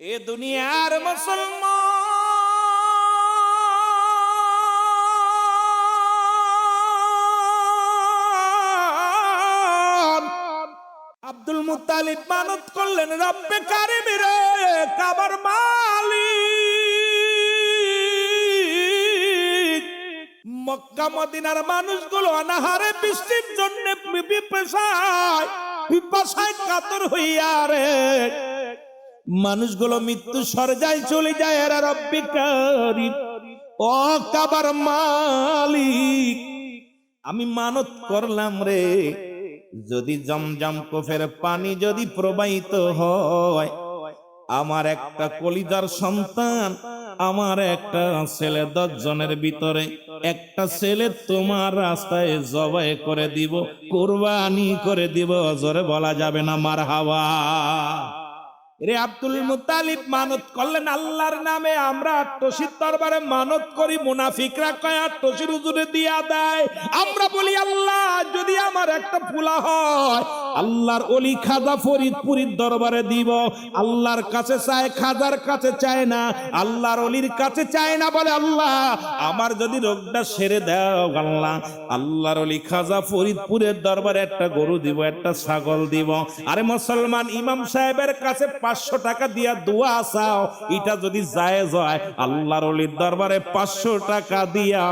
এ দুনিয়ার মুসলমান Abdul Muttalib মানত করলেন, রব্বে কারিম রে, কাবার মালিক, মক্কা মদিনার মানুষগুলো অনাহারে বৃষ্টির জন্য পিপাসায় কাতর হইয়া রে, মানুষগুলো মৃত্যু সরজায় চলে যায়। এরা রব্বে কারিম, ও কাবার মালিক, আমি মানত করলাম রে, যদি জমজম কুফের পানি যদি প্রবাহিত হয়, আমার একটা কলিজার সন্তান, আমার একটা ছেলে, 10 জনের ভিতরে একটা ছেলে তোমার রাস্তায় জবাই করে দিব, কুরবানি করে দিব। জোরে বলা যাবে না মারহাবা। রে আব্দুল মুত্তালিব মানত করলেন আল্লাহর নামে, আমরা আট্টসির দরবারে মানত করি, মুনাফিকরা কয় আট্টসির হুজুরে দিয়া দেয়। আমরা বলি আল্লাহ যদি আমার একটা ফুলা হয়, আল্লাহর ওলি খাজা ফরিদপুরীর দরবারে দিব। আল্লাহর কাছে চায়, খাজার কাছে চায় না, আল্লাহর ওলির কাছে চায় না। বলে আল্লাহ আমার যদি রোগটা সেরে দাও আল্লাহ, আল্লাহর ওলি খাজা ফরিদপুরের দরবারে একটা গরু দিব, একটা ছাগল দিব। আরে মুসলমান, ইমাম সাহেবের কাছে 500 টাকা দিয়া দোয়া চাও, এটা যদি জায়েজ হয়, আল্লাহর ওলির দরবারে 500 টাকা দিয়া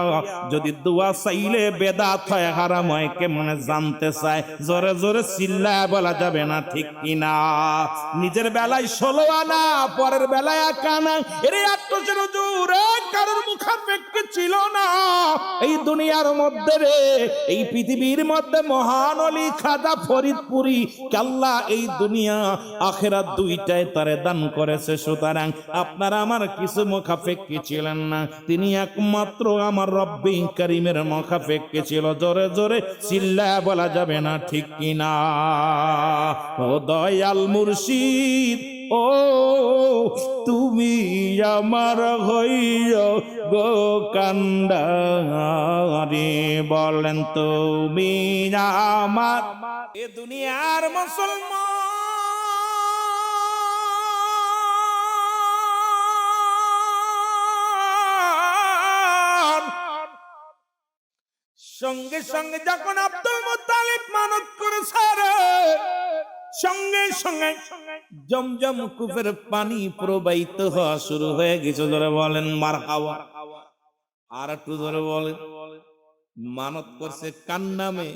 যদি দোয়া চাইলে বেদাত হয়, হারাম হয়, কেমনে জানতে চায়? জোরে জোরে চিল্লায় বলা যাবে না, ঠিক কিনা? নিজের বেলায় 16 আনা, পরের বেলায় 1 আনা। এরে আট্টসির হুজুর কারোর মুখাপেক্ষী ছিল না এই দুনিয়ার মধ্যে রে, এই পৃথিবীর মধ্যে মহান ওলি খাজা ফরিদপুরী, আল্লাহ এই দুনিয়া আখিরাত দুইটাই তারে দান করেছে। সুতরাং আপনারা আমার কিছু মুখাপেক্ষী ছিলেন না, তিনি একমাত্র আমার রব্বে কারিমের মুখাপেক্ষী ছিল। জোরে জোরে চিল্লায় বলা যাবে না, ঠিক কিনা? ও দয়াল মুর্শিদ, ও তুমি আমার হইও গো কান্ডারি, বলেন তুমি আমার। এ দুনিয়ার মুসলমান সঙ্গে সঙ্গে যখন আব্দুল মুত্তালিব মানত করেছে রে, সঙ্গে সঙ্গে জমজম কূপের পানি প্রবাহিত হওয়া শুরু হয়ে গেছে। ধরে বলেন মারহাবা। আর একটু ধরে বলেন, মানত করছে কার নামে?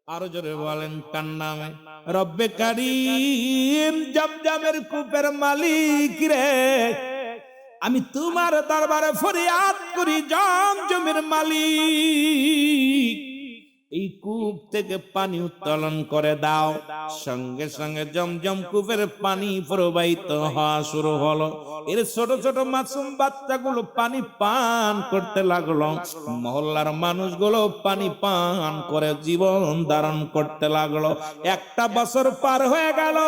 আরো জোরে বলেন, কার নামে? রব্বে কারিম, জমজমের কূপের মালিক রে, আমি তোমার দরবারে ফরিয়াদ করি, জমজমের মালিক, এই কূপ থেকে পানি উত্তোলন করে দাও। সঙ্গে সঙ্গে জমজম কূপের পানি প্রবাহিত হওয়া শুরু হলো। এর ছোট ছোট মাসুম বাচ্চাগুলো পানি পান করতে লাগলো, মহল্লার মানুষগুলো পানি পান করে জীবন ধারণ করতে লাগলো। 1টা বছর পার হয়ে গেল।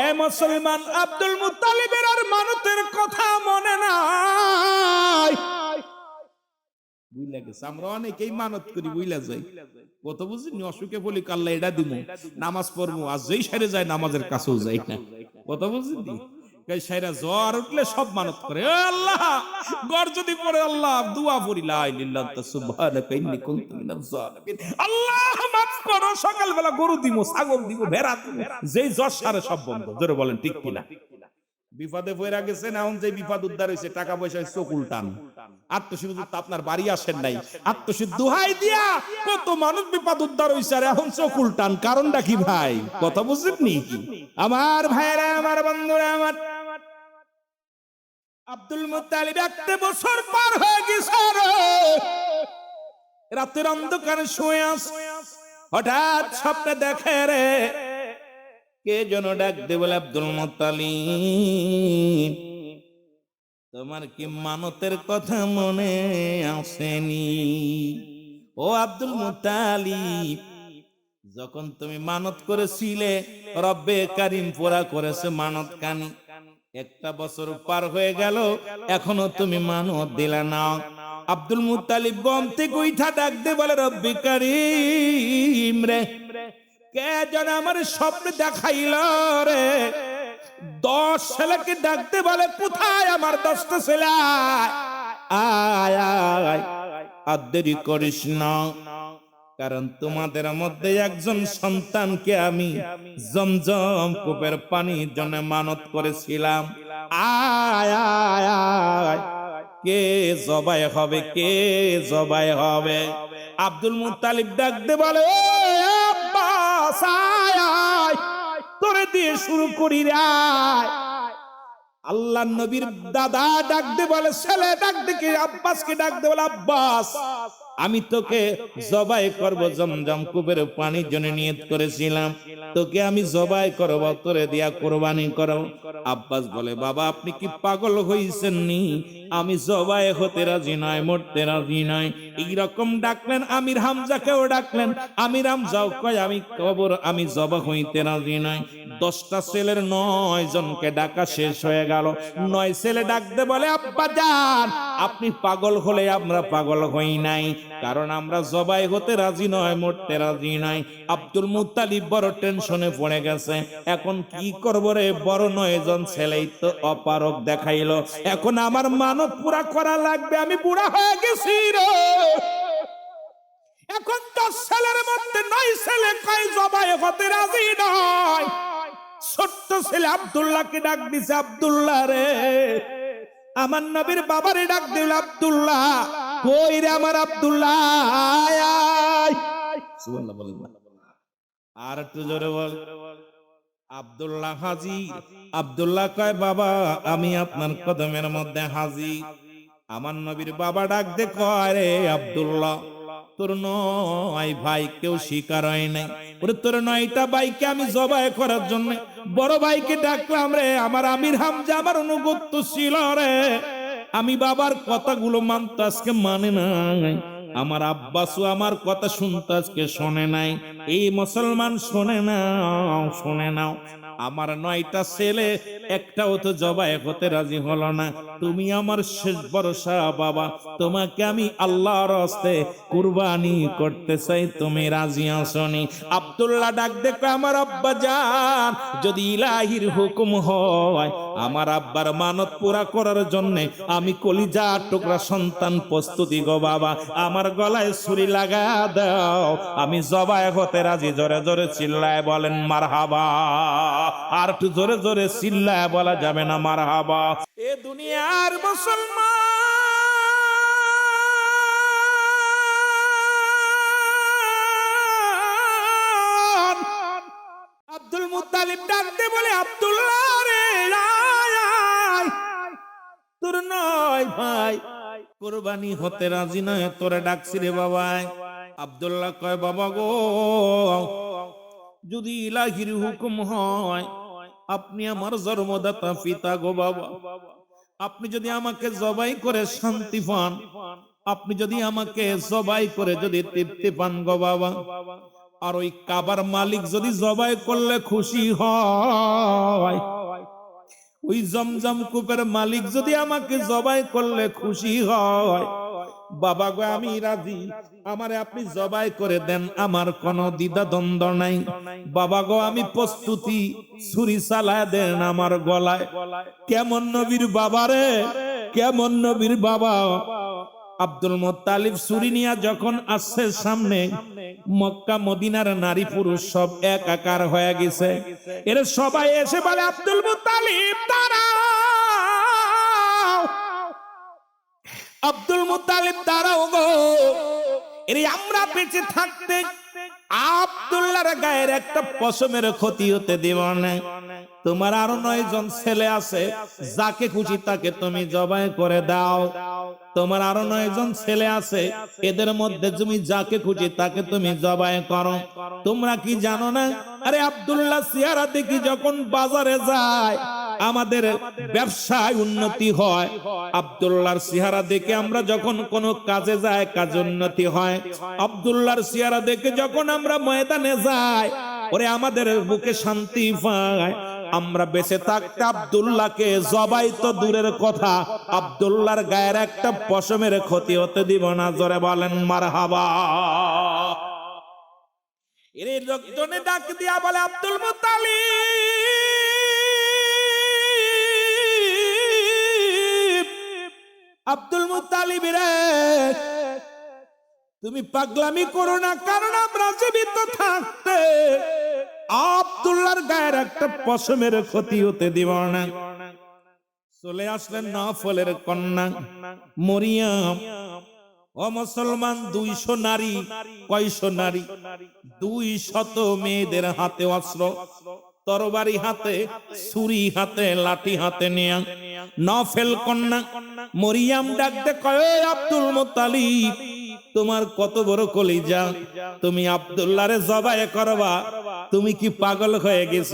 এ মুসলমান, আব্দুল মুত্তালিবের আর মানতের কথা মনে নাই। বুঝলা গেছে, আমরা অনেকেই মানত করি, বুঝলা যাই, কত বুঝিনি, অসুখে বলি আল্লাহ এটা দিব, নামাজ পড়বো, আর যেই সাইরে যায় নামাজের কাছেও যাই না, কত বুঝিনি। সাইরা জ্বর উঠলে সব মানত করে, আল্লাহ গর যদি পড়ে আল্লাহ দুয়া পড়ি, লা ইলাহা ইল্লাল্লাহ সুবহানাকা ইন্নী কুনতু মিনাজ জালিমিন, আল্লাহ মাফ করো, সকালবেলা গরু দিব, ছাগল দিব, ভেড়া দিব, যেই জ্বর সারে সব বন্ধ। জোরে বলেন ঠিক কিনা? বিপদে পড়ে গেছেন, এখন যে বিপদ উদ্ধার হয়েছে, টাকা পয়সা চোখ উল্টান। আত্মশীল তো আপনার বাড়ি আসেন নাই, আত্মশীল দোহাই দিয়া কত মানুষ বিপদ উদ্ধার হয়েছে, আর এখন চোখ উল্টান। কারণটা কি ভাই? কথা বুঝেননি আমার ভাইরা, আমার বন্ধুরা, আমার আব্দুল মুত্তালিব 1 বছর পার হয়ে গেছে। রাতের অন্ধকারে শুয়ে আছে, হঠাৎ স্বপ্নে দেখে রে, কে যেন ডাক দে, বলে আব্দুল মুত্তালিব, তোমার কি মানতের কথা মনে আসেনি? ও আব্দুল মুত্তালিব, যখন তুমি মানত করেছিলে, রব্বে কারিম পুরা করেছে মানত কানি। 1টা বছর পার হয়ে গেল, এখনো তুমি মানত দিলে না। আব্দুল মুত্তালিব গম থেকে উঠা ডাক দে, বলে রব্বে কারিম রে, কে যেন আমার স্বপ্ন দেখাইল রে, 10 ছেলেকে ডাকতে বলে, কোথায় আমার 10টা ছেলে? আয় আয়, আর দেরি করিস না, কারণ তোমাদের মধ্যে একজন সন্তানকে আমি জমজম কূপের পানির জন্য মানত করেছিলাম। আয় আয় আয়, কে জবাই হবে, কে জবাই হবে? আব্দুল মুত্তালিব ডাকতে বলে, ও আব্বাস, আয় আয়, তোরে দিয়ে শুরু করি রে। আল্লাহ নবীর দাদা ডাকতে বলে, ছেলে ডাকতে কি আব্বাসকে ডাকতে বলে, আব্বাস আমি তোকে জবাই করব, জমজম কূপের পানির জন্য নিয়ত করেছিলাম, তোকে আমি জবাই করব, তোরে দিয়া কুরবানি করব। আব্বাস বলে, বাবা আপনি কি পাগল হইছেন নি? আমি জবাই হতে রাজি নয়, মরতে রাজি নয়। এইরকম ডাকলেন। আমির হামজাকেও ডাকলেন। আমির হামজাও কয়, আমি কবর, আমি জবাই হইতে রাজি নয়। 10টা ছেলের 9 জনকে ডাকা শেষ হয়ে গেল। 9 ছেলে ডাকতে বলে, আব্বা জান আপনি পাগল হলে আমরা পাগল হই নাই, কারণ আমরা জবাই হতে রাজি নয়, মরতে রাজি নাই। আব্দুল মুত্তালিব বড় টেনশনে পড়ে গেছে। এখন কি করব রে? বড় 9 জন ছেলেই তো অপারক দেখাইলো, এখন আমার মানত পুরা করা লাগবে, আমি বুড়া হয়ে গেছি রে। এখন 10 ছেলের মধ্যে 9 ছেলে কয় জবাই হতে রাজি নয়। ছোট্ট ছেলে আব্দুল্লাহকে ডাক দিছে, আব্দুল্লাহ রে, আমার নবীর বাবারে ডাক দিল, আব্দুল্লাহ কই রে আমার আব্দুল্লাহ, আয় আয়। সুবহানাল্লাহ বলেন না, আর একটু জোরে বল। আব্দুল্লাহ হাজির। আব্দুল্লাহ কয়, বাবা আমি আপনার কদমের মধ্যে হাজির। আমার নবীর বাবা ডাক দে কয়, রে আব্দুল্লাহ তোর 9 ভাই কেউ শিকার হয় নাই, ওরে তোর 9টা ভাইকে আমি জবাই করার জন্য বড় ভাইকে ডাকলাম রে। আমার আমির হামজা আমার অনুগত ছিল রে, আমি বাবার কথাগুলো মানতে আজকে মানে নাই। আমার আব্বাসও আমার কথা শুনতে আজকে শোনে নাই। এই মুসলমান শোনে নাও, শোনে নাও, আমার 9টা ছেলে একটাও তো জবাই হতে রাজি হলো না। তুমি আমার শেষ ভরসা বাবা, তোমাকে আমি আল্লাহর হস্তে কুরবানি করতে চাই, তুমি রাজি আসনি? আব্দুল্লাহ ডাক দেখো, আমার আব্বা জান যদি ইলাহির হুকুম হয়, আমার আব্বার মানত পুরা করার জন্য আমি কলিজার টুকরা সন্তান প্রস্তুতি গো বাবা, আমার গলায় ছুরি লাগা দাও, আমি জবাই হতে রাজি। জোরে জোরে চিল্লায় বলেন মারহাবা। আর একটু জোরে জোরে চিল্লায় বলা যাবে না মারহাবা? এ দুনিয়ার মুসলমান আব্দুল মুত্তালিব ডাকতে বলে, আব্দুল্লাহ রে আয় আয়, তোর 9 ভাই কুরবানি হতে রাজি নয়, তোরে ডাকছি রে বাবা। আব্দুল্লাহ কয়, বাবা গো যদি ইলাহির হুকুম হয়, আপনি আমার জন্মদাতা পিতা গো বাবা, আপনি যদি আমাকে জবাই করে শান্তি পান, আপনি যদি আমাকে জবাই করে যদি তৃপ্তি পান গো বাবা, আর ওই কাবার মালিক যদি জবাই করলে খুশি হয়, ওই জমজম কূপের মালিক যদি আমাকে জবাই করলে খুশি হয়, বাবা গো আমি রাজি, আমারে আপনি জবাই করে দেন, আমার কোনো দ্বিধা দ্বন্দ্ব নাই। বাবা গো আমি প্রস্তুতি, ছুরি চালায় দেন আমার গলায়। কেমন নবীর বাবা রে, কেমন নবীর বাবা। আব্দুল মুত্তালিব ছুরি নিয়ে যখন আসছে সামনে, মক্কা মদিনার নারী পুরুষ সব একাকার হয়ে গেছে। এরা সবাই এসে বলে, আব্দুল মুত্তালিব দাঁড়াও, আব্দুল মুত্তালিব দাঁড়াও গো, এরে আমরা বেঁচে থাকতে আব্দুল্লাহর গায়ের একটা পশমের ক্ষতি হতে দিব না। তোমার আরো 9 জন ছেলে আছে, যাকে খুশি তাকে তুমি জবাই করে দাও। তোমার আরো 9 জন ছেলে আছে, এদের মধ্যে তুমি যাকে খুশি তাকে তুমি জবাই করো। তোমরা কি জানো না, আরে আব্দুল্লাহ চেহারা দেখি যখন বাজারে যায় আমাদের ব্যবসায় উন্নতি হয়, আব্দুল্লাহর চেহারা দেখে আমরা যখন কোনো কাজে যাই কাজ উন্নতি হয়, আব্দুল্লাহর চেহারা দেখে যখন আমরা ময়দানে যাই ওরে আমাদের বুকে শান্তি পায়। আমরা বেঁচে থাকতে আব্দুল্লাহকে জবাই তো দূরের কথা, আব্দুল্লাহর গায়ের একটা পশমের ক্ষতি হতে দিব না। জোরে বলেন মারহাবা। এর লোকজনে ডাক দিয়া বলে, আব্দুল মুত্তালিব আব্দুল মুত্তালিব রে, তুমি পাগলামি করো না, কারণ আমরা জীবিত থাকতে আব্দুল্লাহর গায়ের একটা পশমের ক্ষতি হতে দিব না। চলে আসলেন নফলের কন্যা মরিয়ম। ও মুসলমান, 200 নারী, কয়শো নারী, 200 মেয়েদের হাতে অস্ত্র, তরবারি হাতে, ছুরি হাতে, লাঠি হাতে নিয়ে নফল কন্যা মরিয়ম ডাকতে কয়, আব্দুল মুত্তালিব, তোমার কত বড় কলিজা, তুমি আব্দুল্লাহরে জবাই করবা? তুমি কি পাগল হয়ে গেছ?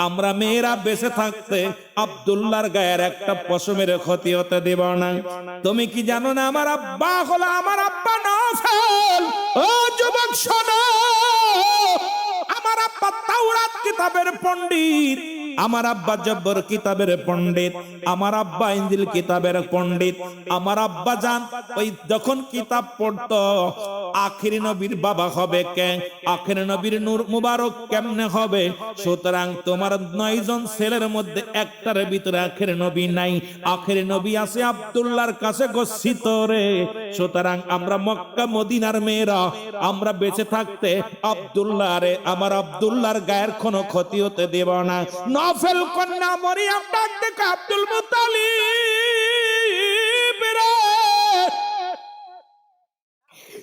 আমরা মেয়েরা বেঁচে থাকতে আব্দুল্লাহর গায়ের একটা পশমের ক্ষতি হতে দেব না। তুমি কি জানো না আমার আব্বা হলো আমার আব্বা নফল? ও যুবক শোনো, আমার আব্বা তাওরাত কিতাবের পণ্ডিত, আমার আব্বা জব্বর কিতাবের পণ্ডিত, আমার আব্বা ইনজিল কিতাবের পণ্ডিত। আমার আব্বা জান ওই যখন কিতাব পড়তো, আখির নবীর বাবা হবে কে, আখির নবীর নূর মুবারক কেমনে হবে? সুতরাং তোমার 9 জন ছেলের মধ্যে একটার ভিতরে আখির নবী নাই, আখির নবী আছে আব্দুল্লাহর কাছে গচ্ছিত রে। সুতরাং আমরা মক্কা মদিনার মেয়েরা আমরা বেঁচে থাকতে আব্দুল্লাহ রে, আমার আব্দুল্লাহর গায়ের কোনো ক্ষতি হতে দেব না। নফল কন্যা মরিয়ম ডাক দেখে, আব্দুল মুত্তালিব রে,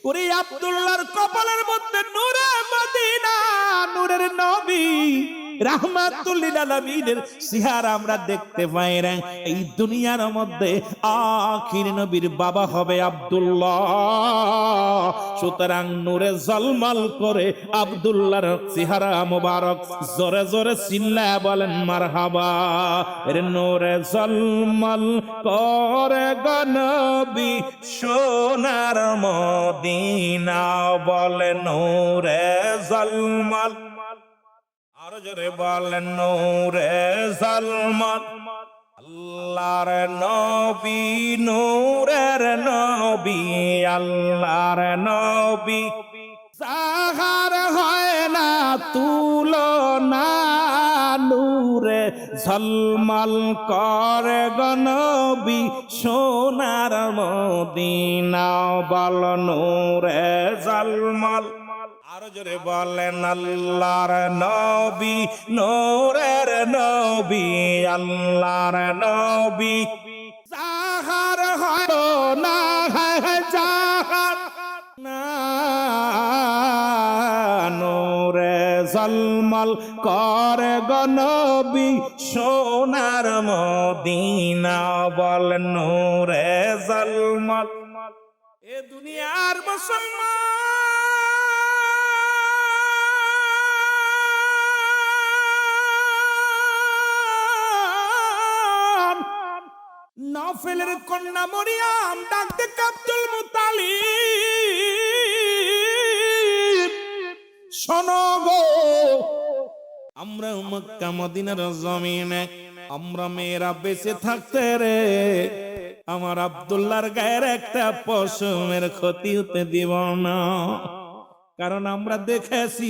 ওরে আব্দুল্লাহর কপালের মধ্যে নূরে মদিনা, নূরের নবী রাহমাতুল লিল আলামিনের চেহারা আমরা দেখতে পাই না। এই দুনিয়ার মধ্যে আখির নবীর বাবা হবে আব্দুল্লাহ। সুতরাং নূরে ঝলমল করে আব্দুল্লাহর চেহারা মোবারক জোরে জোরে চিল্লায়া বলেন মারহাবা। এর নূরে ঝলমল করে গো নবী সোনার মদিনা, বলে নূরে ঝলমল, আরো জোরে বলেন নূরে ঝলমল। আল্লাহর নবী, নূরের নবী, আল্লাহর নবী, যাহার হয় না তুলনা, নূরে ঝলমল করে গো নবী সোনার মদিনা, বল নূরে ঝলমল। আরো জোরে বলেন আল্লাহর নবী, নূরের নবী, আল্লাহর নবী, যাহার হয় না, যাহার না, নূরে ঝলমল করে গো নবী সোনার মদিনা, বল নূরে ঝলমল। এ দুনিয়ার মুসলমান, নফলের কন্যা মরিয়ম ডাক দেখে আব্দুল মুত্তালিব, শোনো গো, আমরা মক্কা মদিনার জমিনে আমরা মেয়েরা বেঁচে থাকতে রে আমার আব্দুল্লাহর গায়ের একটা পশমের ক্ষতি হতে দিব না। কারণ আমরা দেখেছি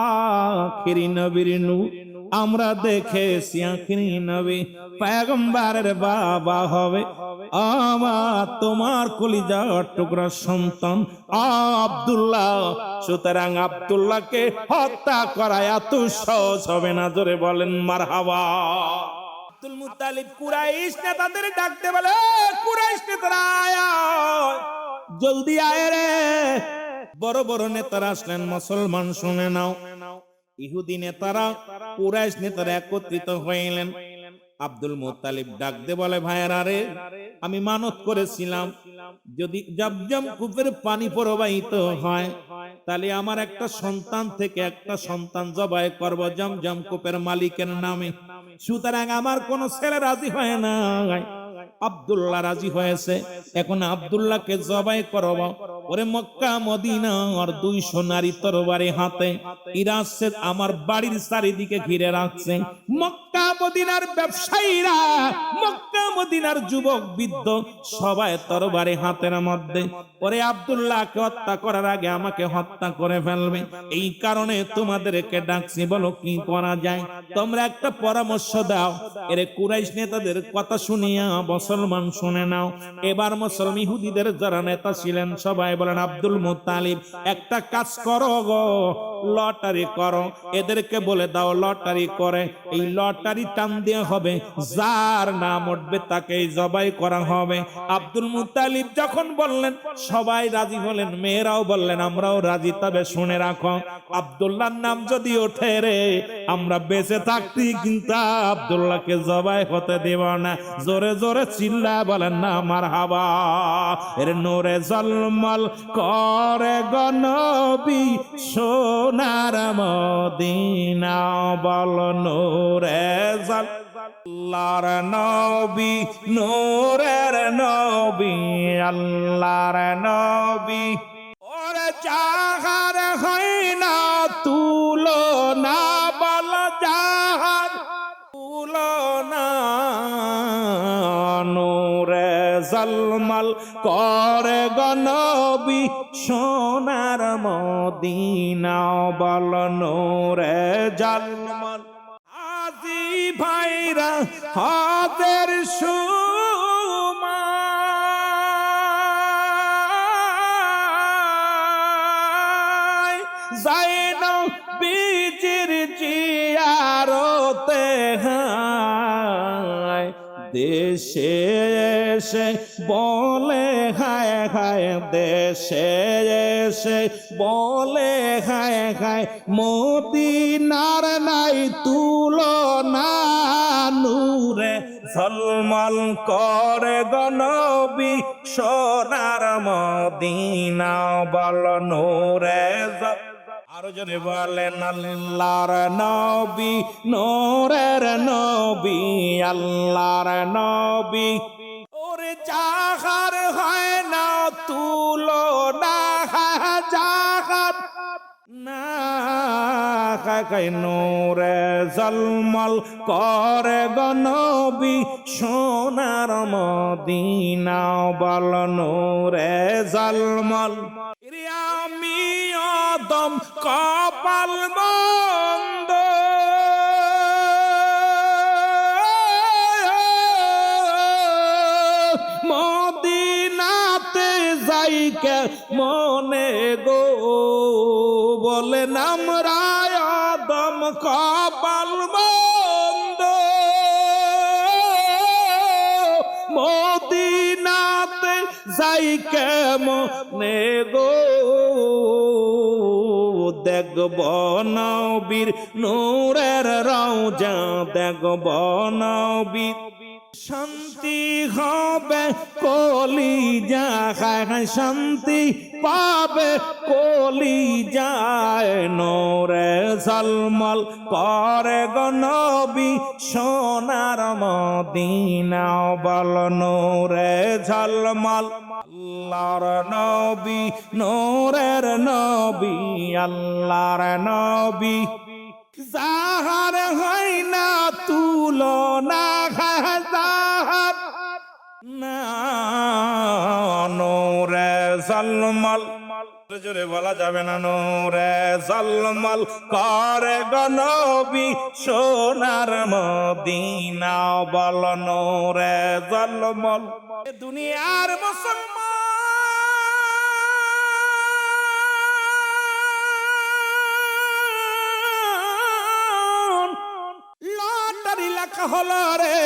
আখিরি নবীর নূর, আমরা দেখেছি আখিরি নবী পয়গম্বরের বাবা হবে আমার তোমার কলিজার টুকরা সন্তান আব্দুল্লাহ। সুতরাং আব্দুল্লাহকে হত্যা করা এত সহজ হবে না, জোরে বলেন মারহাবা। আব্দুল মুত্তালিব কুরাইশ নেতাদের ডাকতে বলে, কুরাইশ নেতারা আয়, জলদি আয় রে। বড় বড় নেতারা আসলেন, মুসলমান শুনে নাও। ইহুদি নেতারা কুরাইশ নেতারা একত্রিত হইলেন। আব্দুল মুত্তালিব ডাকতে বলে, ভাইয়েরা রে, আমি মানত করেছিলাম যদি জমজম কূপের পানি প্রবাহিত হয় তাহলে আমার একটা সন্তান থেকে একটা সন্তান জবাই করব জমজম কূপের মালিকের নামে। সুতরাং আমার কোন ছেলে রাজি হয় না, আব্দুল্লাহ রাজি হয়েছে। এখন আব্দুল্লাহকে জবাই করব। ওরে মক্কা মদিনা আর 200 নারী তরবারি হাতে ইরাসে আমার বাড়ির চারিদিকে ঘিরে রাখছে। মক্কা মদিনার ব্যবসায়ীরা, মক্কা মদিনার যুবক বৃদ্ধ সবাই তরবারি হাতের মধ্যে। ওরে আব্দুল্লাহকে হত্যা করার আগে আমাকে হত্যা করে ফেলবে, এই কারণে তোমাদেরকে ডাকছি, বলো কি করা যায়। তোমরা একটা পরামর্শ দাও। এর কুরাইশ নেতাদের কথা শুনিয়া মুসলমান শুনে নাও। এবার মুসলমান ইহুদিদের যারা নেতা ছিলেন সবাই বলেন, আব্দুল মুত্তালিব একটা কাজ করো গো, লটারি করো, এদেরকে বলে দাও লটারি করে, এই লটারি টান দেওয়া হবে, যার নাম উঠবে তাকেই জবাই করা হবে। আব্দুল মুত্তালিব যখন বললেন সবাই রাজি হলেন, মেয়েরাও বললেন আমরাও রাজি, তবে শুনে রাখো আব্দুল্লাহর নাম যদি ওঠে রে, আমরা বেঁচে থাকতে কিন্তু আব্দুল্লাহকে জবাই হতে দেব না। জোরে জোরে চিল্লা বলেন না মারহাবা। এর নূরে জলমল করে গো নবী সোনার মদিনা, বল নূরে জল আল্লাহর নবী, নূরের নবী, আল্লাহর নবী। ওরে যাহার হয় না তুলনা, বল যাহার তুলনা, নূরে জলমল করে গো নবী সোনার মদিনা, বল নূরে জলমল। আজি ভাইরা হাতের সময় যাইন বীজির জিয়ারতে হায়, দেশে এসে বলে হায় হায়, দেশে এসে বলে হায় হায়, মদিনার নাই তুলনা, নূরে ঝলমল করে গো নবী সোনার মদিনা, বল নূরে। আরো জোরে বলেন আল্লাহর নবী, নূরের নবী, আল্লাহর নবী। ওরে যাহার হয় না তুলনা, যাহার না খায়, নূরে জলমল করে গো নবী সোনার মদিনা, বল নূরে জলমল। আমি অদম কপাল মন্দ, মদিনাতে যাইকে মনে গো, বলে আমরা অদম কপাল মন্দ, মদিনাতে যাইকে মনে গো, দেখব নবীর নূরের রওজা, দেখব নবীর। শান্তি হবে কলিজা, শান্তি পাবে কলিজায়, নূরে ঝলমল করে গো নবী সোনার মদিনা, বল নূরে ঝলমল। আল্লাহর নবী, নূরের নবী, আল্লাহর নবী। যাহার হয় না তুলনা, যাহার না নূরে ঝলমল। জোরে বলা যাবে না, নূরে ঝলমল করে গো নবী সোনার মদিনা, বল নূরে ঝলমল। দুনিয়ার মুসলমান লটারি লেখা হলো রে,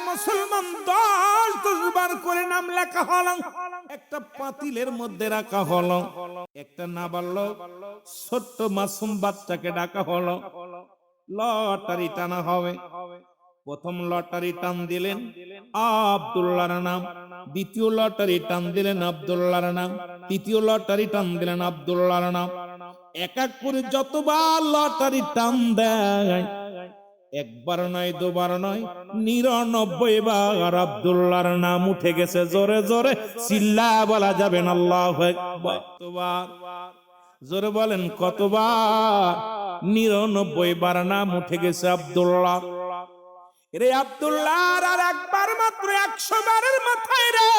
মুসলমান 10 বার করে নাম লেখা হলো, একটা পাতিলের মধ্যে রাখা হলো, একটা নাবালক ছোট্ট মাসুম বাচ্চাকে ডাকা হলো, লটারি টানা হবে। প্রথম লটারি টান দিলেন আব্দুল্লাহর নাম, দ্বিতীয় লটারি টান দিলেন আব্দুল্লাহর নাম, তৃতীয় লটারি টান দিলেন আব্দুল্লাহর নাম। এক এক করে যতবার লটারি টান দেয়, একবার নয় দুবার নয় 99 বার আব্দুল্লাহর নাম উঠে গেছে। জোরে জোরে চিল্লা বলা যাবেন আল্লাহু আকবার। কতবার? জোরে বলেন কতবার? 99 বার নাম উঠে গেছে আব্দুল্লাহ। রে আব্দুল্লাহর আর একবার মাত্র 100 বারের মাথায় রে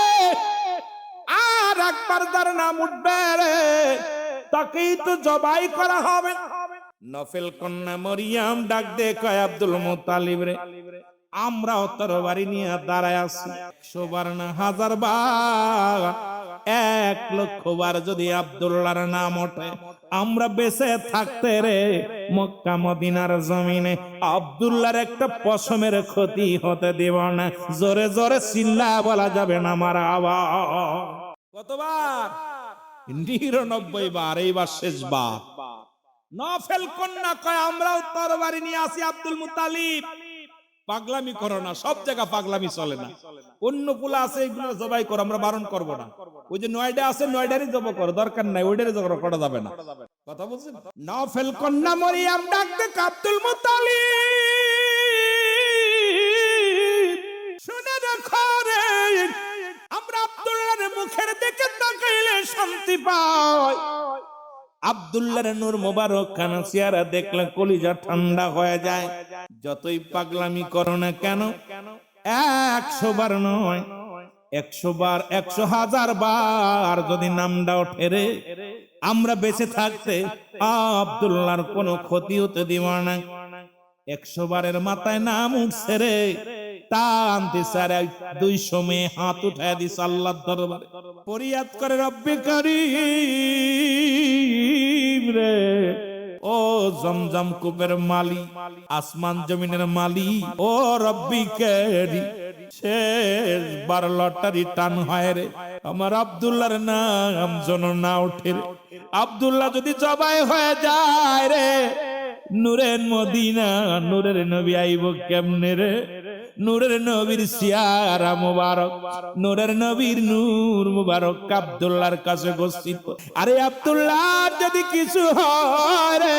আর একবার তার নাম উঠবে রে, তাকেই তো জবাই করা হবে। নফেল কন্যা মরিয়াম ডাক দে কয় আব্দুল মুত্তালিব রে, আমরাও তরবারি নিয়ে দাঁড়ায় আছি, 100 বার না 1000 বার, 1,00,000 বার যদি আব্দুল্লাহর নাম ওঠে, আমরা বেঁচে থাকতে রে মক্কা মদিনার জমিনে আব্দুল্লাহর একটা পশমের ক্ষতি হতে দেব না। জোরে জোরে চিল্লা বলা যাবে না মারহাবা। কতবার? 99 বার, এইবার শেষবার। নফেল কন্যা কয় আমরাও তরবারি নিয়ে আসি আব্দুল মুত্তালিব। পাগলামি করো না, সব জায়গা পাগলামি চলে না। অন্য পোলা আছে এগুলো জবাই করো, আমরা বারণ করব না। ওই যে নয়ডা আছে নয়ডারই জবাই করো, দরকার নাই ওইটারই জবাই করা যাবে না। কথা বলছেন? নফেল কন্যা মরিয়াম ডাকতে আব্দুল মুত্তালিব শুনে রাখো রে, আমরা আব্দুল্লাহর মুখের দিকে তাকাইলে শান্তি পাই। আব্দুল্লাহর নূর মোবারক খানা চেহারা দেখলে কলিজা ঠান্ডা হয়ে যায়। যতই পাগলামি করো না কেন, 100 বার নয়, 100 বার, 100,000 বার যদি নামটা ওঠে রে, আমরা বেঁচে থাকতে আব্দুল্লাহর কোনো ক্ষতি হতে দিব না। 100 বারের মাথায় নাম উঠছে রে, টানতে সারা 200 মেয়ে হাত উঠায় দিস আল্লাহর দরবারে, ফরিয়াদ করে রব্বে কারীম রে, ও জমজম কূপের মালি, আসমান জমিনের মালি, ও রব্বি কারীম, শেষ বার লটারি টান হয় রে, আমার আব্দুল্লাহর নাম যেন না ওঠে রে। আব্দুল্লাহ যদি জবাই হয়ে যায় রে, নূরের মদিনা নূরের নবী আইব কেমনে রে? নূরের নবীর সিয়ারা মুবারক, নূরের নবীর নূর মুবারক আব্দুল্লাহর কাছে গচ্ছিত। আরে আব্দুল্লাহ যদি কিছু হয় রে,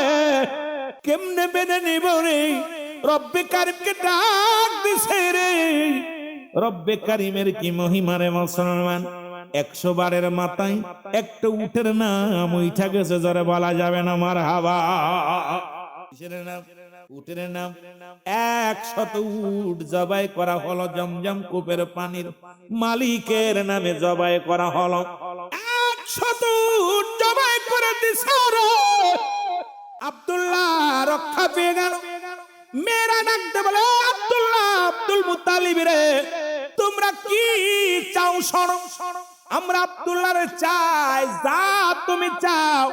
কেমনে মেনে নিব রে? রব্বে কারীমকে ডাক দিছে রে। রব্বে কারীমের কি মহিমা রে মুসলমান! 100 বারের মাথায় একটা উটের নাম উঠা গেছে, যারা বলা যাবে না মারহাবা। কিসের নাম? উটের নাম। 100 উট জবাই করা হলো, জমজম কূপের পানির মালিকের নামে জবাই করা হলো। 100 উট জবাই করে দিছে রে। আব্দুল্লাহ রক্ষা পেয়ে গেল। মেয়েরা ডাকতে বলে, আব্দুল্লাহ, আব্দুল মুত্তালিব রে, তোমরা কি চাও শোনো। আমরা আব্দুল্লাহরে চাই, যা তুমি চাও।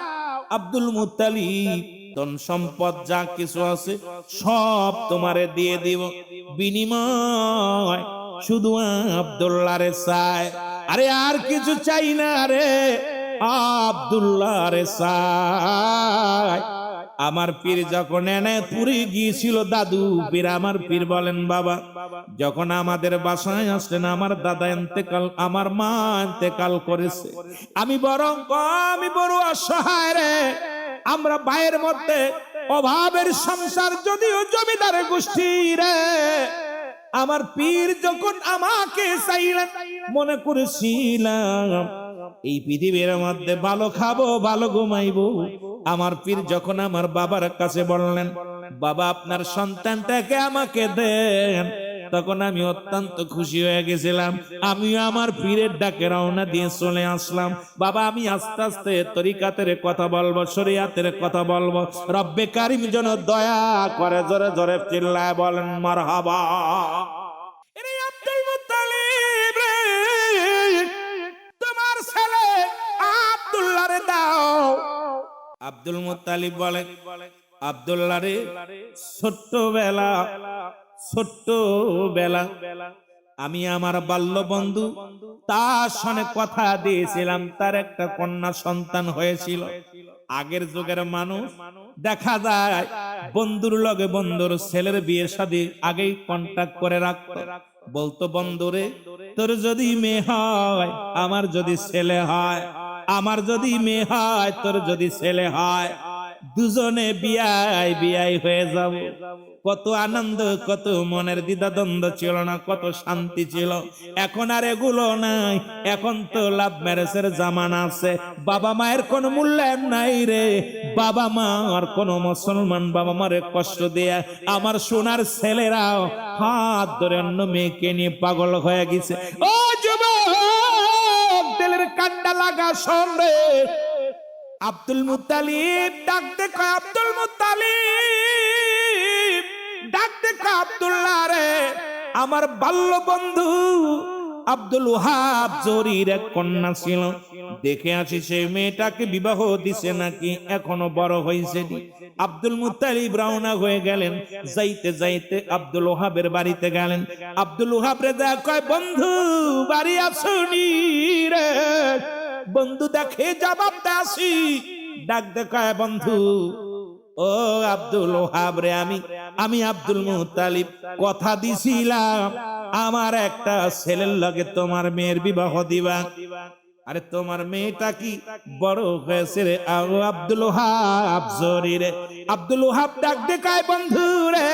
আব্দুল মুত্তালিব ধন সম্পদ যা কিছু আছে সব তোমারে দিয়ে দিব, বিনিময় শুধু আব্দুল্লাহরে চাই। আরে আর কিছু চাই না রে, আব্দুল্লাহরে চাই। আমার পীর যখন এনায়তপুরে গিয়েছিল, দাদু পীর আমার পীর বলেন, বাবা যখন আমাদের বাসায় আসলেন, আমার দাদা ইন্তেকাল, আমার মা ইন্তেকাল করেছে, আমি বড় অসহায় রে। আমরা ভাইয়ের মধ্যে অভাবের সংসার, যদিও জমিদারের গোষ্ঠী রে। আমার পীর যখন আমাকে চাইলেন, মনে করেছিলাম এই পৃথিবীর মধ্যে ভালো খাবো, ভালো ঘুমাইবো। আমার পীর যখন আমার বাবার কাছে বললেন, বাবা আপনার সন্তানটাকে আমাকে দেন, তখন আমি অত্যন্ত খুশি হয়ে গেছিলাম। আমি আমার পীরের ডাকে রওনা দিয়ে চলে আসলাম। বাবা আমি আস্তে আস্তে তরিকাতের কথা বলবো, শরিয়াতের কথা বলবো। রব্বে কারীম যেন দয়া করে, জোরে জোরে চিল্লায় বলেন মারহাবা। এরে আব্দুল মুত্তালিব রে, তোমার ছেলে আব্দুল্লাহরে দাও। আব্দুল মুত্তালিব বলে, আব্দুল্লাহ রে, ছোট্টবেলা আমি আমার বাল্য বন্ধু তার সঙ্গে কথা দিয়েছিলাম, তার একটা কন্যা সন্তান হয়েছিল। আগের যুগের মানুষ দেখা যায় বন্ধুর লগে বন্ধুর ছেলের বিয়ে শাদী আগেই কন্টাক্ট করে রাখতো। বলতো, বন্ধুরে তোর যদি মেয়ে হয়, আমার যদি ছেলে হয়, আমার যদি মেয়ে হয়, তোর যদি ছেলে হয়, দুজনে বিয়াই হয়ে যাব। কত আনন্দ, কত মনের দ্বিধাদ্বন্দ্ব ছিল না, কত শান্তি ছিল। এখন আর এগুলো নাই। এখন তো লাভ ম্যারেজের জামানা আছে। বাবা মায়ের কোনো মূল্যায়ন নাই রে। বাবা মার কোনো মুসলমান বাবা মারে কষ্ট দেয়া আমার সোনার ছেলেরাও হাত ধরে অন্য মেয়েকে নিয়ে পাগল হয়ে গেছে। ও যুবক, দিলের কান্ডা লাগা শোন রে। আব্দুল মুত্তালিব ডাকতে কয়, আব্দুল মুত্তালিব আমার বাল্য বন্ধু আব্দুল ওহাব জরির এক কন্যা ছিল, দেখে আসি সেই মেয়েটাকে বিবাহ দিছে নাকি এখনো বড় হয়েছে। আব্দুল মুত্তালিব রওনা হয়ে গেলেন। যাইতে যাইতে আব্দুল ওহাবের বাড়িতে গেলেন। আব্দুল ওহাব রে কয়, বন্ধু বাড়ি আসুনি রে? বন্ধু দেখে জবাব দাসি, ডাক দেখায়, বন্ধু ও আব্দুল ওহাব রে, আমি আব্দুল মুত্তালিব কথা দিছিলাম আমার একটা ছেলের লগে তোমার মেয়ের বিবাহ দিবা। আরে তোমার মেয়েটা কি বড় হয়েছে রে আব্দুল ওহাব জরি রে? আব্দুল ওহাব ডাক দেখায়, বন্ধু রে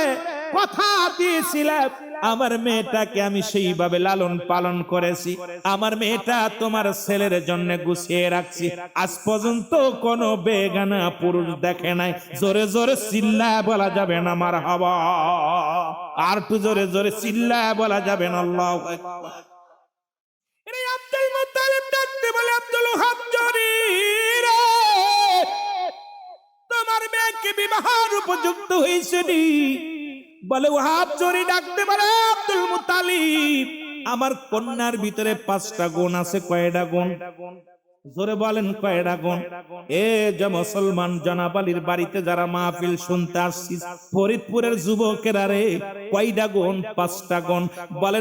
কথা দিয়েছিলাম আমার মেয়েটাকে আমি সেইভাবে লালন পালন করেছি, আমার মেয়েটা তোমার ছেলের জন্য গুছিয়ে রাখছি, আজ পর্যন্ত কোনো বেগানা পুরুষ দেখে নাই। জোরে জোরে চিল্লায় বলা যাবে না মারহাবা? আর একটু জোরে জোরে চিল্লায় বলা যাবে না আল্লাহু আকবার? আব্দুল মুত্তালিব ডাকতে বলে, আব্দুল ওহাব জরি রে, তোমার মেয়েকে বিবাহের উপযুক্ত হয়েছে নি? বলে ওহাব জরি ডাকতে বলে, আব্দুল মুত্তালিব আমার কন্যার ভিতরে 5টা গুণ আছে। কয়টা গুণ? জোরে বলেন কয়টা গুণ? এ যে মুসলমান জনাব আলীর বাড়িতে যারা মাহফিল শুনতে আসছিস, ফরিদপুরের যুবকেরা রে, কয়টা গুণ? 5টা গুণ। বলে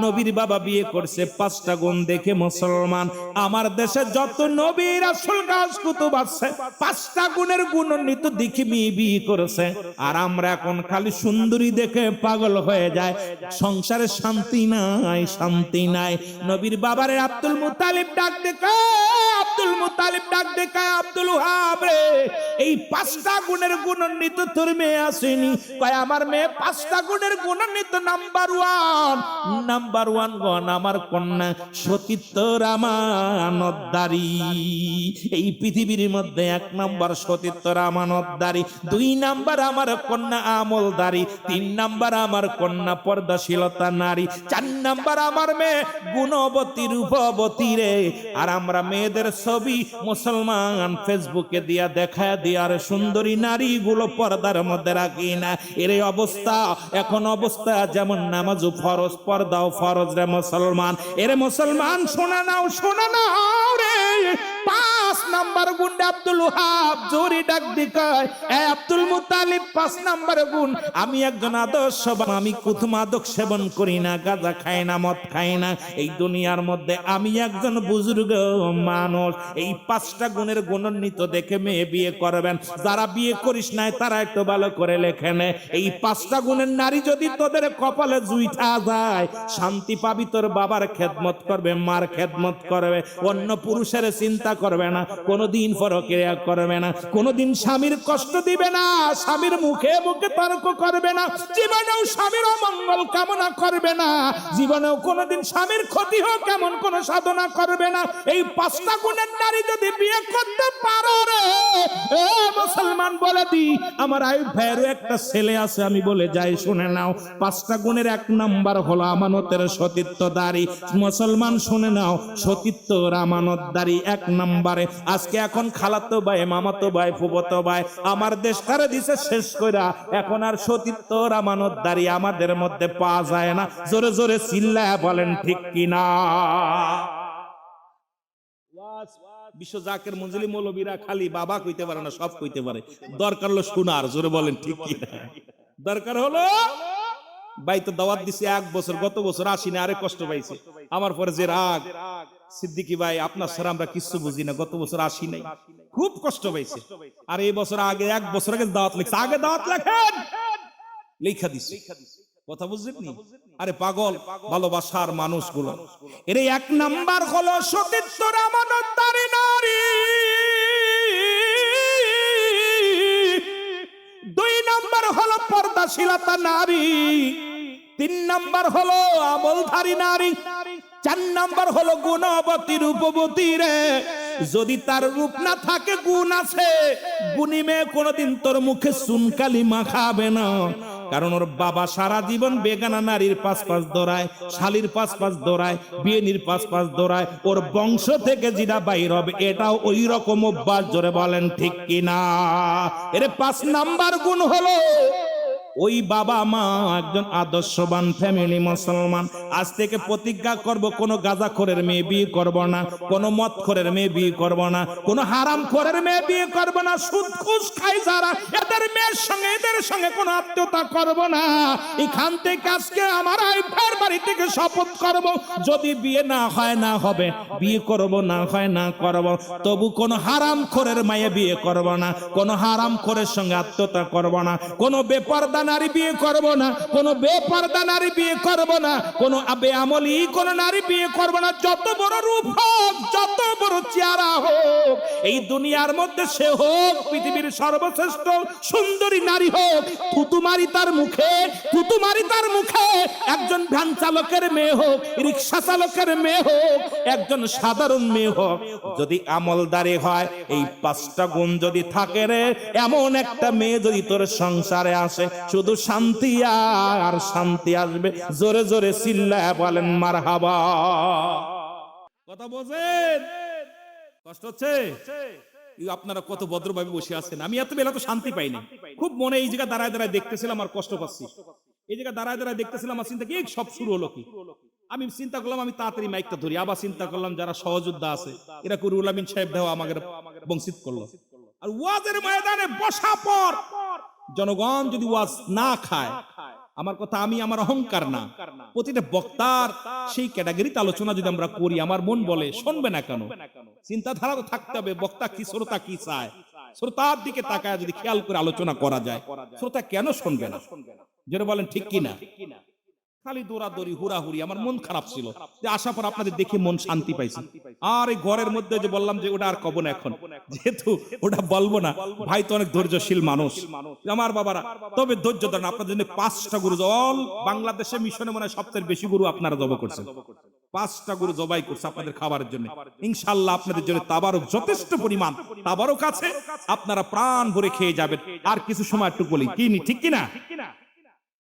নবীর বাবা বিয়ে করছে 5টা গুণ দেখে মুসলমান। আমার দেশে যত নবী রাসূল গাছ কুতুব আছে 5টা গুণের গুণান্বিত দেখে মেয়ে বিয়ে করেছে। আর আমরা এখন খালি সুন্দরী দেখে পাগল হয়ে যায়, সংসারে শান্তি নাই, শান্তি নাই। নবীর বাবারে আব্দুল মুত্তালিব ডাক দেখা, আব্দুল মুত্তালিব ডাক দেখা, আব্দুল ওহাব রে, এই 5টা গুণের গুণান্বিত তোর মেয়ে আসেনি? কয় আমার মেয়ে 5টা গুণের গুণান্বিত নাম্বার ওয়ান গণ আমার কন্যা সতীত্বর আমানতদারি। এই পৃথিবীর মধ্যে 1 নাম্বার সতীত্বর আমানতদারি, 2 নাম্বার আমার কন্যা আমলদারি, 3 নাম্বার আমার কন্যা পর্দাশীলতা নারী, 4 নাম্বার আমার মেয়ে গুণবতী রূপবতী রে। আর আমরা মেয়েদের ছবি মুসলমান ফেসবুকে দিয়া দেখা দিয়া আর সুন্দরী নারী গুলো পর্দার মধ্যে রাখি না। এর অবস্থা এখন অবস্থা যেমন নামাজও ফরজ, পর্দাও ফরজ রে মুসলমান। এর মুসলমান শোনা নাও রে, 5 নাম্বার গুণ আব্দুল ওহাব জরি ডাক দিকায়, এ আব্দুল মুত্তালিব 5 নাম্বার গুণ, আমি একজন আদর্শ, আমি কুথ মাদক সেবন করি না, গাঁজা খাই না, মদ খাই না। এই দুনিয়ার মধ্যে আমি একজন বুজুর্গ মানুষ। এই 5টা গুণের গুণান্বিত দেখে মেয়ে বিয়ে করবেন। যারা বিয়ে করিস নাই তারা একটু ভালো করে লেখে নে, এই 5টা গুণের নারী যদি তোদের কপালে জুইটা যায়, শান্তি পাবি, তোর বাবার খেদমত করবে, মার খেদমত করবে, অন্য পুরুষের চিন্তা করবে না, কোনোদিন পরক্রিয়া করবে না, কোনোদিন স্বামীর কষ্ট দিবে না, স্বামীর মুখে মুখে তর্ক করবে না, জীবনেও স্বামীর অমঙ্গল কামনা করবে না, জীবনেও কোনোদিন স্বামীর ক্ষতি হোক এমন কোন সাধনা করবে না। এই 5টা গুণের নারী যদি বিয়ে করতে পারো রে, এ মুসলমান বলে দি, আমার আইব ভাইয়ের একটা ছেলে আছে, আমি বলে যাই শুনে নাও। 5টা গুণের 1 নাম্বার হলো আমানতের সতীত্বদারি। মুসলমান শুনে নাও, সতীত্বর আমানতদারি 1 নাম্বারে। আজকে এখন খালাতো ভাই, মামাতো ভাই, ফুফাতো ভাই আমার দেশটারে দিছে শেষ কইরা, এখন আর সতীত্বর আমানতদারি আমাদের মধ্যে পাওয়া যায় না। জোরে জোরে চিল্লায়া বলেন ঠিক কিনা? বিশ্ব জাকের মঞ্জুলি মৌলবীরা খালি বাবা কইতে পারে না, সব কইতে পারে। দরকার হলো শোনার। জোরে বলেন ঠিক কিনা? দরকার হলো, ভাই তো দাওয়াত দিছে 1 বছর, গত বছর আসিনি, আরে কষ্ট পাইছে। আমার পরে যে রাগ, সিদ্দিকী ভাই আপনার স্যার আমরা কিছু বুঝি না, গত বছর আসি নাই, খুব কষ্ট পাইছে। আর এই বছর আগে 1 বছর আগে দাওয়াত লিখছে, আগে দাওয়াত লেখেন, লেখা দিছে। কথা বুঝলেন? আরে পাগল ভালোবাসার মানুষগুলো। এর 1 নাম্বার হলো সতীত্বর আমানতদারি নারী, 2 নাম্বার হলো পর্দাশীলতা নারী, 3 নাম্বার হলো আমলধারী নারী, 4 নাম্বার হলো গুণবতী রূপবতী রে। যদি তার রূপ না থাকে, গুণ আছে, গুণী মেয়ে কোনোদিন তোর মুখে চুনকালি মাখাবে না। কারণ ওর বাবা সারা জীবন বেগানা নারীর 5 দৌড়ায়, শালির 5 দৌড়ায়, বিয়েনির 5 দৌড়ায়, ওর বংশ থেকে যেটা বাইর হবে এটাও ওই রকম অভ্যাস। জোরে বলেন ঠিক কিনা? এর 5 নাম্বার গুণ হলো ওই বাবা মা একজন আদর্শবান ফ্যামিলি মুসলমান। আজ থেকে প্রতিজ্ঞা করব কোনো গাঁজাখোরের মেয়ে বিয়ে করব না, কোনো মদখোরের মেয়ে বিয়ে করব না, কোনো হারামখোরের মেয়ে বিয়ে করব না, সুদ ঘুষ খাই যারা এদের মেয়ের সঙ্গে এদের সঙ্গে কোনো আত্মীয়তা করব না। এখান থেকে আজকে আমার আইফার বাড়ি থেকে শপথ করব, যদি বিয়ে না হয় না হবে, বিয়ে করব না হয় না করব, তবু কোনো হারামখোরের মায়ে বিয়ে করব না, কোনো হারামখোরের সঙ্গে আত্মীয়তা করব না, কোনো বেপরদা নারী বিয়ে করব না, কোনো বেপরদা নারী বিয়ে করব না, কোনো বেআমলি কোনো নারী বিয়ে করব না। যত বড় রূপ হোক, যত বড় চেহারা হোক, এই দুনিয়ার মধ্যে সে হোক পৃথিবীর সর্বশ্রেষ্ঠ সুন্দরী নারী হোক, থুতুমারি তার মুখে, থুতুমারি তার মুখে, একজন ভ্যান চালকের মেয়ে হোক, রিক্সা চালকের মেয়ে হোক, একজন সাধারণ মেয়ে হোক, যদি আমলদারি হয়, এই 5টা গুণ যদি থাকে রে, এমন একটা মেয়ে যদি তোর সংসারে আসে, শুধু শান্তি আর শান্তি আসবে। জোরে জোরে চিল্লায়া বলেন মারহাবা। কথা বোঝেন? কষ্ট হচ্ছে? আপনারা কত ভদ্রভাবে বসে আছেন, আমি এত বেলা তো শান্তি পাইনি। খুব মনে এই জায়গা দাঁড়ায় দাঁড়ায় দেখতেছিলাম আর কষ্ট পাচ্ছি। এই জায়গা দাঁড়ায় দাঁড়ায় দেখতেছিলাম আর চিন্তা কি সব শুরু হলো কি। আমি চিন্তা করলাম আমি তাড়াতাড়ি মাইকটা ধরি, আবার চিন্তা করলাম যারা সহযোদ্ধা আছে এরা কুরুল আমিন সাহেব দেওয়া আমাকে বঞ্চিত করলো। আর ওয়াজের ময়দানে বসা পর জনগণ যদি ওয়াজ না খায়, আমার কথা আমি আমার অহংকার না, প্রতিটা বক্তার সেই ক্যাটাগরিতে আলোচনা যদি আমরা করি, আমার মন বলে শুনবে না কেন? চিন্তাধারা তো থাকতে হবে, বক্তা কি শ্রোতা কি চায়, শ্রোতার দিকে তাকায় যদি খেয়াল করে আলোচনা করা যায়, শ্রোতা কেন শুনবে না? যেটা বলেন ঠিক কিনা? খালি দৌড়াদৌড়ি হুড়াহুড়ি, আমার মন খারাপ ছিল যে আসার পর আপনাদের দেখে মন শান্তি পাইছি। আর এই ঘরের মধ্যে যে বললাম যে ওটা আর কব না, এখন যেহেতু ওটা বলবো না, ভাই তো অনেক ধৈর্যশীল মানুষ আমার বাবারা, তবে ধৈর্য ধরেন। আপনাদের জন্য 5টা গরু জল বাংলাদেশে মিশনে মনে হয় সবচেয়ে বেশি গরু আপনারা জবাই করছেন, 5টা গরু জবাই করছে আপনাদের খাবারের জন্য। ইনশাআল্লাহ আপনাদের জন্য তাবারক যথেষ্ট পরিমাণ তাবারক আছে, আপনারা প্রাণ ভরে খেয়ে যাবেন। আর কিছু সময় একটু বলি কি ঠিক কিনা?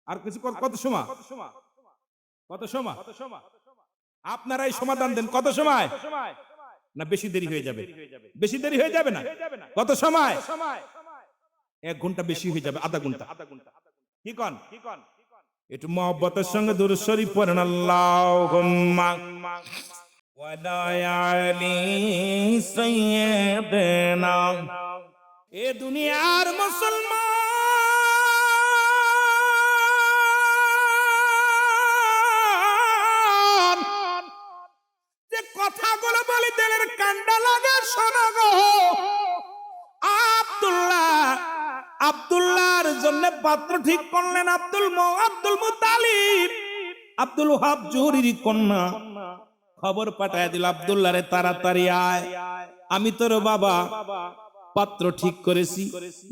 আর কিছু কত সময়, কত সময় আপনারাই সমাধান দেন, কত সময়? না বেশি দেরি হয়ে যাবে? বেশি দেরি হয়ে যাবে না? কত সময়? 1 ঘন্টা বেশি হয়ে যাবে, আধা ঘন্টা। কি কন? একটু মহব্বতের সঙ্গে দুরূদ শরীফ পড়েন। আল্লাহুম্মা ওয়া আলি সাইয়্যিদিনা। এ দুনিয়ার মুসলমান কথাগুলো বলি দিলের কান্ডা লাগে, শোনো গো। আব্দুল্লাহর জন্য পাত্র ঠিক করলেন আব্দুল মুত্তালিব, আব্দুল ওহাব জুহরির কন্যা। খবর পাঠায় দিল আব্দুল্লাহরে, তাড়াতাড়ি আয়, আমি তোর বাবা পাত্র ঠিক করেছি,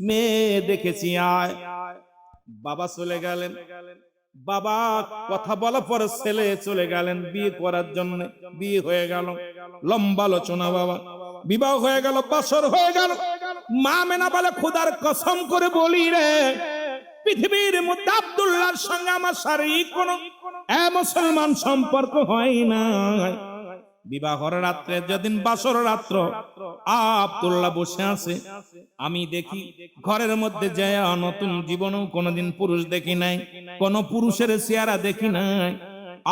মেয়ে দেখেছি, আয়। বাবা চলে গেলেন। বাবা কথা বলা পরে ছেলে চলে গেলেন বিয়ে করার জন্য। বিয়ে হয়ে গেল, লম্বা আলোচনা, বাবা বিবাহ হয়ে গেল, বছর হয়ে গেল। মা মেনা বলে খোদার কসম করে বলি রে, পৃথিবীর মধ্যে আব্দুল্লাহর সঙ্গে আমার শারীরিক কোনো মুসলমান সম্পর্ক হয় না। বিবাহর রাত্রে যেদিন বাসর রাত্র, আব্দুল্লাহ বসে আছে, আমি দেখি ঘরের মধ্যে যায় নতুন জীবনেও কোনোদিন পুরুষ দেখি নাই, কোন পুরুষের চেহারা দেখি নাই।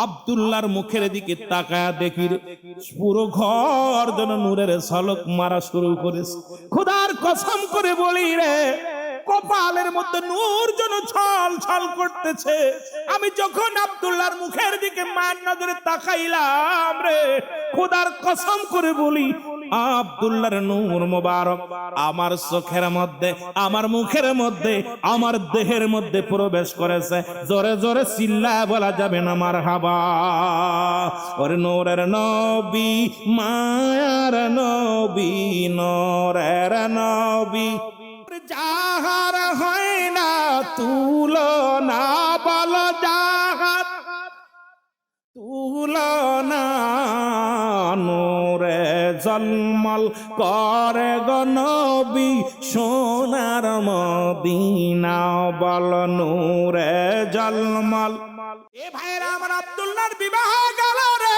আব্দুল্লাহর মুখের দিকে তাকায় দেখি পুরো ঘর যেন নূরের ঝলক মারা শুরু করেছে। খোদার কসম করে বলি রে, কপালের মধ্যে নূর যেন ছল ছল করতেছে। আমি যখন আব্দুল্লাহর মুখের দিকে মায়ের নজরে তাকাইলাম রে, খোদার কসম করে বলি আব্দুল্লাহর নূর মোবারক আমার চোখের মধ্যে, আমার মুখের মধ্যে, আমার দেহের মধ্যে প্রবেশ করেছে। জোরে জোরে চিল্লায় বলা যাবে না মারহাবা। ওরে নূরের নবী, মায়ার নবী, নূরের নবী, যাহার হয় না তুলনা, বল যাহার তুলনা, নূরে জলমল করে গো নবী সোনার মদিনা, বল নূরে জলমল। এ ভাইরা আমার, আব্দুল্লাহর বিবাহ গেল রে।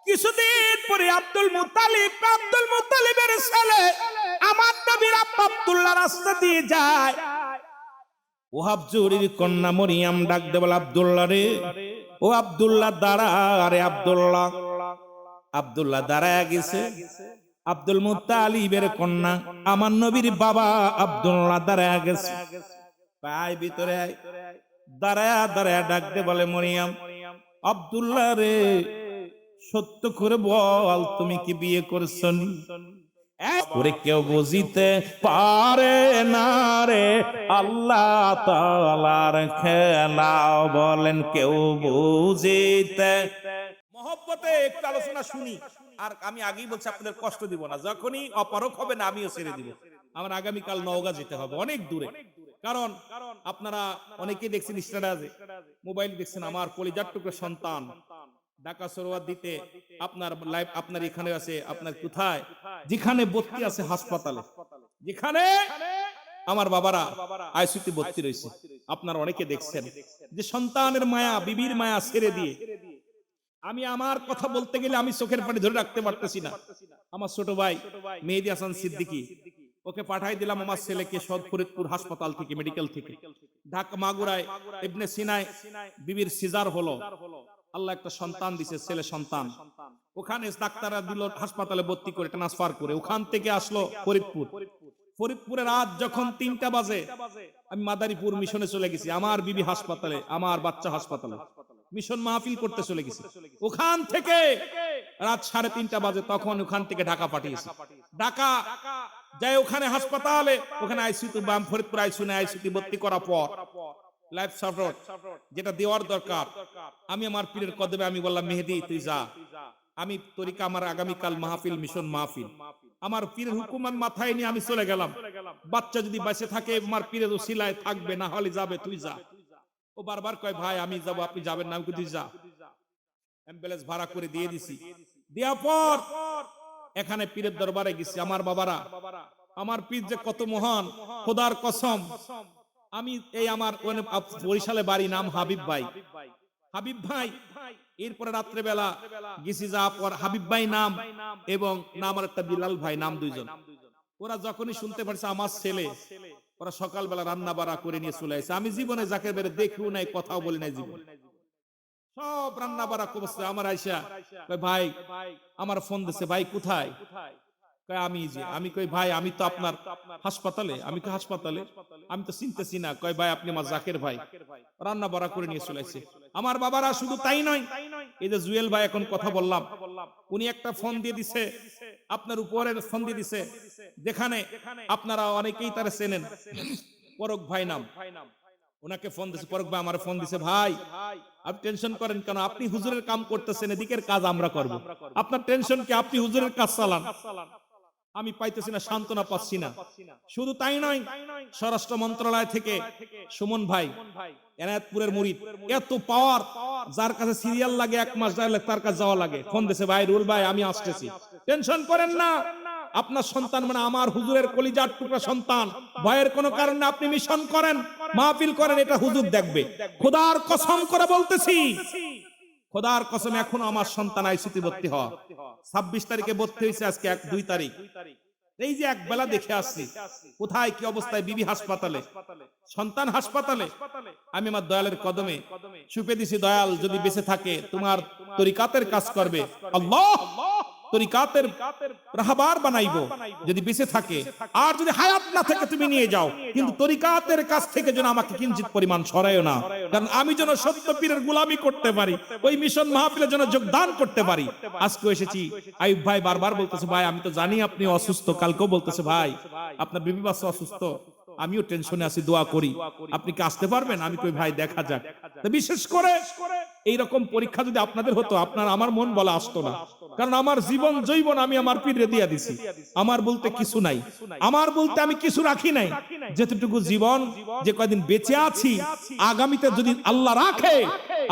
কিছুদিন পরে আব্দুল মুত্তালিবের ছেলে আমার নবীর আব্বা আব্দুল্লাহ রাস্তা দিয়ে যায়। ওহাব জুহরির কন্যা মরিয়াম ডাক দে বলে, আব্দুল্লাহ রে, ও আব্দুল্লাহ দাঁড়া রে আব্দুল্লাহ। আব্দুল্লাহ দাঁড়ায় গেছে। আব্দুল মুত্তালিবের কন্যা আমার নবীর বাবা আব্দুল্লাহ দাঁড়ায় গেছে। পায় ভিতরে আয়। দাঁড়ায়া দাঁড়ায়া ডাক দে বলে, মরিয়াম, আব্দুল্লাহ রে, সত্য করে বল তুমি কি বিয়ে করছো? ওরে কেউ বুঝিতে পারে না রে আল্লাহ তাআলার খেলা, বলেন কেউ বুঝিতে। মহব্বতে একটু আলোচনা শুনি, আর আমি আগেই বলছি আপনাদের কষ্ট দিব না, যখনই অপারক হবে না আমিও ছেড়ে দিব। আমার আগামীকাল নওগাঁ যেতে হবে, অনেক দূরে। কারণ আপনারা অনেকেই দেখছেন স্ট্যাটাসে, মোবাইল দেখছেন, আমার কলিজার টুকরো সন্তান ঢাকা সরোয়ার দিতে আপনার লাইভ আপনার এখানে আছে, আপনার কোথায়, যেখানে ভর্তি আছে হাসপাতালে, যেখানে আমার বাবারা আইসিইউতে ভর্তি রয়েছে, আপনারা অনেকে দেখছেন যে সন্তানের মায়া, বিবির মায়া ছেড়ে দিয়ে আমি আমার কথা বলতে গেলে আমি চোখের পানি ধরে রাখতে পারতেছি না। আমার ছোট ভাই মেহেদী হাসান সিদ্দিকী, ওকে পাঠাই দিলাম আমার ছেলেকে ফরিদপুর হাসপাতাল থেকে, মেডিকেল থেকে। ঢাকা মাগুরায় ইবনে সিনায় বিবির সিজার হলো, আল্লাহ একটা সন্তান দিছে, ছেলে সন্তান। ওখানে ডাক্তাররা দিল হাসপাতালে ভর্তি করে ট্রান্সফার করে, ওখান থেকে আসলো ফরিদপুর। ফরিদপুরে রাত যখন 3টা বাজে আমি মাদারীপুর মিশনে চলে গেছি, আমার বিবি হাসপাতালে, আমার বাচ্চা হাসপাতালে, মিশন মাহফিল করতে চলে গেছি। ওখান থেকে রাত 3:30 বাজে তখন ওখান থেকে ঢাকা পাঠিয়েছি। ঢাকা যাই ওখানে হাসপাতালে, ওখানে আইসিইউতে, ফরিদপুর আইসিইউতে ভর্তি করার পর লাইফ সাপোর্ট যেটা দেওয়ার দরকার, আমি আমার পীরের কদমে আমি বললাম, মেহেদী তুই যা, আমি তরিকা আমার আগামীকাল মাহফিল, মিশন মাহফিল, আমার পীরের হুকুম আমি মাথায় নিয়ে আমি চলে গেলাম। বাচ্চা যদি বেঁচে থাকে আমার পীরের ওসিলায় থাকবে, না হলে যাবে, তুই যা। ও বারবার কয়, ভাই আমি যাব, আপনি যাবেন না। আমি তুই যা। অ্যাম্বুলেন্স ভাড়া করে দিয়ে দিছি। দেওয়ার পর এখানে পীরের দরবারে গেছি। আমার বাবারা, আমার পীর যে কত মহান, খোদার কসম। আমি এই আমার বরিশালে বাড়ি, নাম হাবিব ভাই। হাবিব ভাই এরপরে রাত্রে বেলা গেছি, যা পর হাবিব ভাই নাম এবং নাম আর একটা বিলাল ভাই নাম, দুইজন। ওরা যখনই শুনতে পারছে আমার ছেলে, ওরা সকালবেলা রান্না বাড়া করে নিয়ে চলে আসে। আমি জীবনে যাকে বেড়ে দেখিও নাই, কথাও বলি নাই জীবন, সব রান্না বাড়া করছে। আমার আইসা ভাই আমার ফোন দিছে, ভাই কোথায়? আমি যে, আমি কই ভাই আমি তো আপনার হাসপাতালে। আমি কই হাসপাতালে? আমি তো চিনতেছি না। কয় ভাই আপনি আমার জাকের ভাই, রান্না বাড়া করে নিয়ে চলে আসছে। আমার বাবারা শুধু তাই নয়, এই যে জুয়েল ভাই এখন কথা বললাম, উনি একটা ফোন দিয়ে দিছে, আপনার উপরের ফোন দিয়ে দিছে, যেখানে আপনারা অনেকেই তারা চেনেন, পরক ভাই নাম, ওনাকে ফোন দিছে। পরক ভাই আমার ফোন দিছে, ভাই আপনি টেনশন করেন কেন? আপনি হুজুরের কাম করতেছেন, এদিকের কাজ আমরা করব, আপনার টেনশন কি? আপনি হুজুরের কাজ চালান। আমি পাইতেছি না, সান্ত্বনা পাচ্ছি না। শুধু তাই নয়, স্বরাষ্ট্র মন্ত্রণালয় থেকে সুমন ভাই, এনায়েতপুরের মুরিদ, এত পাওয়ার, যার কাছে সিরিয়াল লাগে 1 মাস তার কাছে যাওয়া লাগে, ফোন দিছে, ভাই রুল ভাই আমি আসতেছি, টেনশন করেন না, আপনার সন্তান মানে আমার হুজুরের কলিজার টুকরা সন্তান, ভয়ের কোনো কারণে আপনি মিশন করেন, মাহফিল করেন, এটা হুজুর দেখবে। খোদার কসম করে বলতেছি, খোদার কসম এখনো আমার সন্তান আইসিইউতে ভর্তি হওয়া, 26 তারিখে ভর্তি হয়েছে, আজকে 2 তারিখ। এই যে এক বেলা দেখে আসছি কোথায় কি অবস্থায়, বিবি হাসপাতালে, সন্তান হাসপাতালে। আমি আমার দয়ালের কদমে ছুপে দিছি, দয়াল যদি বেঁচে থাকে তোমার তরিকাতের কাজ করবে, আল্লাহ তরিকাতের রাহবার বানাইবো যদি বেঁচে থাকে, আর যদি হায়াত না থাকে তুমি নিয়ে যাও, কিন্তু তরিকাতের কাছ থেকে যেন আমাকে কিঞ্চিত পরিমাণ সরায়ও না, কারণ আমি যেন সত্য পীরের গোলামি করতে পারি, ওই মিশন মাহফিলের জন্য যোগদান করতে পারি। আজকে এসেছি। আইয়ুব ভাই বারবার বলতেছে, ভাই আমি তো জানি আপনি অসুস্থ, কালকেও বলতেছে ভাই আপনার বিবি বাচ্চা অসুস্থ, আমিও টেনশনে আছি, দোয়া করি, আপনি কি আসতে পারবেন? আমি কই ভাই দেখা যাক। বিশেষ করে এইরকম পরীক্ষা যদি আপনাদের হতো, আপনার আমার মন বলা আসতো না, কারণ আমার জীবন জৈবন আমি আমার পীরে দিয়া দিছি। আমার বলতে কিছু নাই, আমার বলতে আমি কিছু রাখি নাই। যেতটুকু জীবন, যে কয়দিন বেঁচে আছি, আগামীতে যদি আল্লাহ রাখে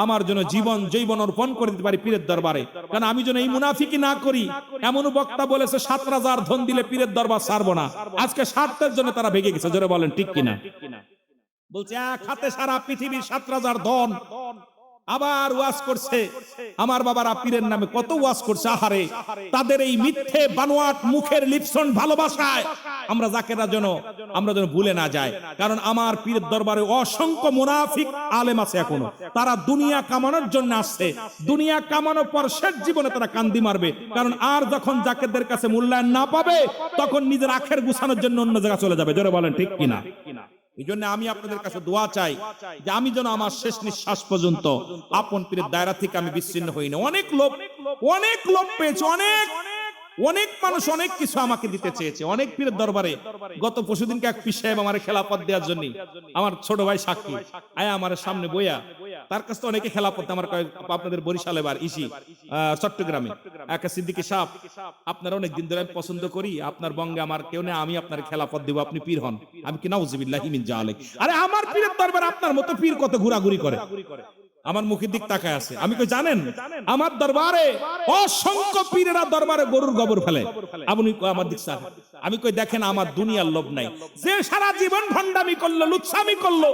আমার জন্য জীবন জৈবন অর্পণ করে দিতে পারি পীরের দরবারে, কারণ আমি যেন এই মুনাফিকি না করি। এমন বক্তা বলেছে 7 রাজার ধন দিলে পীরের দরবার ছাড়বো না, আজকে স্বার্থের জন্য তারা ভেঙে গেছে, জোরে বলেন ঠিক কিনা? বলছে এক হাতে সারা পৃথিবীর 7 রাজার ধন, আবার ওয়াজ করছে, আমার বাবার পীরের নামে কত ওয়াজ করছে। আহারে, তাদের এই মিথ্যে বানোয়াট মুখের লিপসন ভালোবাসায় আমরা জাকেরা যেন ভুলে না যায়। কারণ আমার পীরের দরবারে অসংখ্য মুনাফিক আলেম আছে এখনো, তারা দুনিয়া কামানোর জন্য আসছে। দুনিয়া কামানোর পর শেষ জীবনে তারা কান্দি মারবে। কারণ আর যখন জাকেরদের কাছে মূল্যায়ন না পাবে, তখন নিজের আখের গুছানোর জন্য অন্য জায়গায় চলে যাবে। জোরে বলেন ঠিক কিনা? এই জন্য আমি আপনাদের কাছে দোয়া চাই যে আমি যেন আমার শেষ নিঃশ্বাস পর্যন্ত আপন পীরের দায়রা থেকে আমি বিচ্ছিন্ন হই না। অনেক লোক পেয়েছে, অনেক মানুষ অনেক কিছু আমাকে দিতে চেয়েছে অনেক পীরের দরবারে। গত পরশুদিনকে এক পীর সাহেব আমার খেলাফত দেওয়ার জন্য, আমার ছোট ভাই সাক্ষী আয়া আমার সামনে বইয়া, তার কাছে তো অনেকে খেলাফত, আমার আপনাদের বরিশালে বার ইসি চট্টগ্রামে একা সিদ্দিকী সাহেব, আপনারা অনেক দিন ধরে আমি পছন্দ করি, আপনার বঙ্গে আমার কেউ নেই, আমি আপনার খেলাফত দেব, আপনি পীর হন। আমি কি নাউজুবিল্লাহি মিন জালিক। আরে আমার পীরের দরবারে আপনার মতো পীর কত ঘোরাঘুরি করে, আমার মুখের দিক তাকায় আছে। আমি কই জানেন, আমার দরবারে অসংখ্য পীরেরা দরবারে গরুর গোবর ফেলে। আপনি আমার দিক তাকান। আমি কই দেখেন, আমার দুনিয়ার লোভ নাই। যে সারা জীবন ভণ্ডামি করলো, লুচ্ছামি করলো,